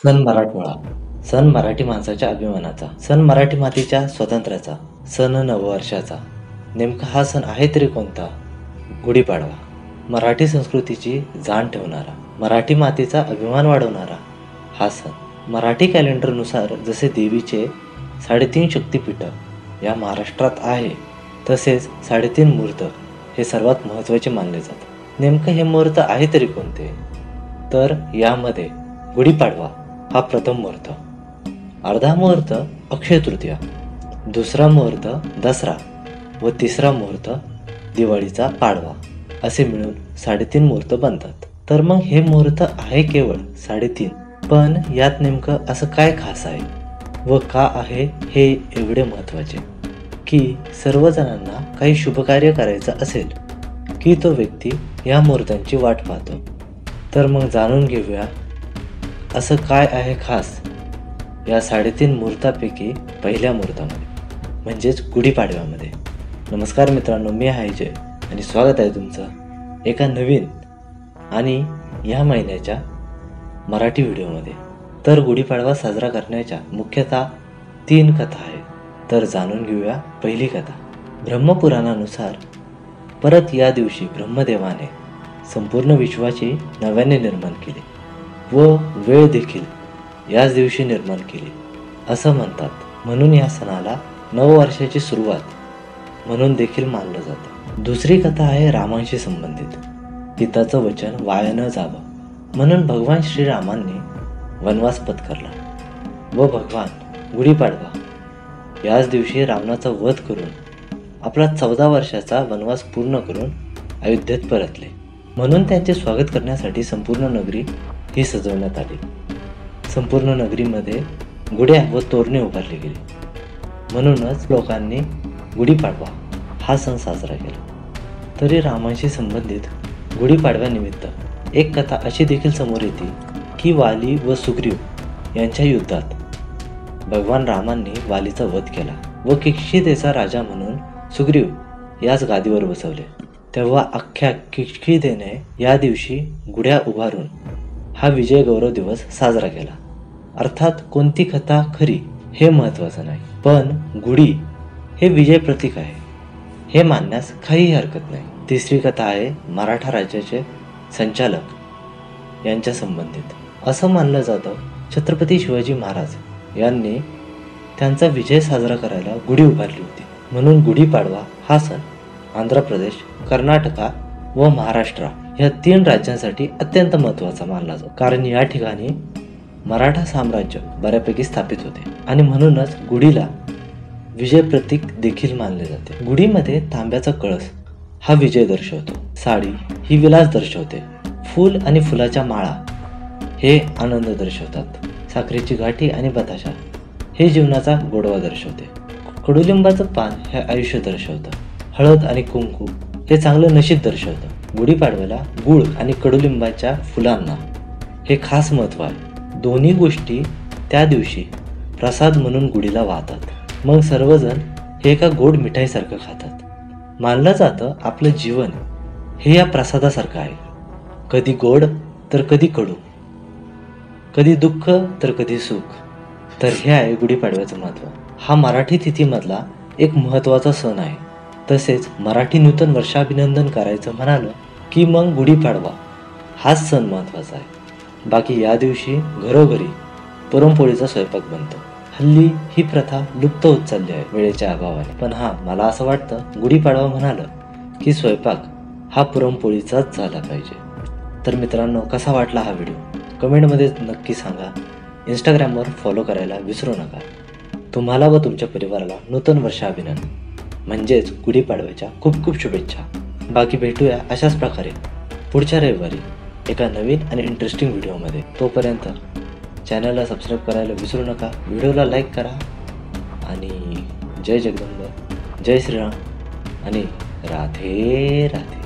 सण मराठमोळा. सण मराठी माणसाच्या अभिमानाचा, सण मराठी मातीच्या स्वातंत्र्याचा, सण नववर्षाचा. नेमका हा सण आहे तरी कोणता? गुढीपाडवा. मराठी संस्कृतीची जाण ठेवणारा, मराठी मातीचा अभिमान वाढवणारा हा सण. मराठी कॅलेंडरनुसार जसे देवीचे 3.5 शक्तिपीठं या महाराष्ट्रात आहे, तसेच 3.5 मुहूर्त हे सर्वात महत्त्वाचे मानले जातात. नेमकं हे मुहूर्त आहे तरी कोणते? तर यामध्ये गुढीपाडवा हा प्रथम मुहूर्त, अर्धा मुहूर्त अक्षय तृतीया, दुसरा मुहूर्त दसरा व तिसरा मुहूर्त दिवाळीचा पाडवा असे मिळून 3.5 मुहूर्त बनतात. तर मग हे मुहूर्त आहे केवळ 3.5, पण यात नेमकं असं काय खास आहे व का आहे हे एवढे महत्त्वाचे की सर्वजणांना काही शुभकार्य करायचं असेल की तो व्यक्ती या मुहूर्तांची वाट पाहतो. तर मग जाणून घेऊया असं काय आहे खास या 3.5 मुहूर्तापैकी पहिल्या मुहूर्तामध्ये, म्हणजेच गुढीपाडव्यामध्ये. नमस्कार मित्रांनो, मी आहे जय आणि स्वागत आहे तुमचं एका नवीन आणि या महिन्याच्या मराठी व्हिडिओमध्ये. तर गुढीपाडवा साजरा करण्याच्या मुख्यतः 3 कथा आहेत. तर जाणून घेऊया पहिली कथा. ब्रह्मपुराणानुसार परत या दिवशी ब्रह्मदेवाने संपूर्ण विश्वाची नव्याने निर्माण केली व वेळ देखील याच दिवशी निर्माण केली असं म्हणतात. म्हणून या सणाला नववर्षाची सुरुवात म्हणून देखील मानलं जातं. दुसरी कथा आहे रामांशी संबंधित. पिताचं वचन वाया न जावं म्हणून भगवान श्रीरामांनी वनवास पत्करला व भगवान गुढीपाडवा याच दिवशी रावणाचा वध करून आपला 14 वर्षाचा वनवास पूर्ण करून अयोध्येत परतले. म्हणून त्यांचे स्वागत करण्यासाठी संपूर्ण नगरी ही सजवण्यात आली. संपूर्ण नगरीमध्ये गुढ्या व तोरणे उभारली गेली. म्हणूनच लोकांनी गुढीपाडवा हा सण साजरा केला. तरी रामांशी संबंधित गुढीपाडव्यानिमित्त एक कथा अशी देखील समोर येते की वाली व सुग्रीव यांच्या युद्धात भगवान रामांनी वालीचा वध केला व किष्किंधेचा राजा म्हणून सुग्रीव याच गादीवर बसवले. तेव्हा अख्ख्या किष्किंधेने या दिवशी गुढ्या उभारून हा विजय गौरव दिवस साजरा केला. अर्थात कोणती कथा खरी हे महत्त्वाचं नाही, पण गुढी हे विजय प्रतीक आहे हे मानण्यास काहीही हरकत नाही. तिसरी कथा आहे मराठा राज्याचे संचालक यांच्या संबंधित. असं मानलं जातं छत्रपती शिवाजी महाराज यांनी त्यांचा विजय साजरा करायला गुढी उभारली होती. म्हणून गुढीपाडवा हा सण आंध्र प्रदेश, कर्नाटका व महाराष्ट्र या 3 राज्यांसाठी अत्यंत महत्त्वाचा मानला जातो. कारण या ठिकाणी मराठा साम्राज्य बऱ्यापैकी स्थापित होते आणि म्हणूनच गुढीला विजय प्रतीक देखील मानले जाते. गुढीमध्ये तांब्याचा कळस हा विजय दर्शवतो, साडी ही विलास दर्शवते, फूल आणि फुलाच्या माळा हे आनंद दर्शवतात, साखरेची गाठी आणि बताशा हे जीवनाचा गोडवा दर्शवते, कडुलिंबाचं पान हे आयुष्य दर्शवतं, हळद आणि कुंकू हे चांगलं नशीब दर्शवतं. गुढीपाडव्याला गूळ आणि कडुलिंबाच्या फुलांना हे खास महत्त्व आहे. दोन्ही गोष्टी त्या दिवशी प्रसाद म्हणून गुढीला वाहतात. मग सर्वजण हे एका गोड मिठाईसारखं खातात. मानलं जातं आपलं जीवन हे या प्रसादासारखं आहे, कधी गोड तर कधी कडू, कधी दुःख तर कधी सुख. तर हे आहे गुढीपाडव्याचं महत्त्व. हा मराठी तिथीमधला एक महत्त्वाचा सण आहे. तसेच मराठी नूतन वर्षाभिनंदन करायचं म्हणालं की मग गुढीपाडवा हाच सण महत्त्वाचा आहे. बाकी या दिवशी घरोघरी पुरणपोळीचा स्वयंपाक बनतो. हल्ली ही प्रथा लुप्त होत चालली आहे वेळेच्या अभावाने. पण मला असं वाटतं गुढीपाडवा म्हणालं की स्वयंपाक हा पुरणपोळीचाच झाला पाहिजे. तर मित्रांनो, कसा वाटला हा व्हिडिओ कमेंटमध्ये नक्की सांगा. इंस्टाग्रामवर फॉलो करायला विसरू नका. तुम्हाला व तुमच्या परिवाराला नूतन वर्षाभिनंदन म्हणजेच गुढीपाडव्याच्या खूप खूप शुभेच्छा. बाकी भेटूया अशाच प्रकारे पुढच्या रविवारी एका नवीन आणि इंटरेस्टिंग व्हिडिओमध्ये. तोपर्यंत चॅनलला सबस्क्राईब करायला विसरू नका, व्हिडिओला लाईक करा आणि जय जगदंब, जय श्रीराम आणि राधे राधे.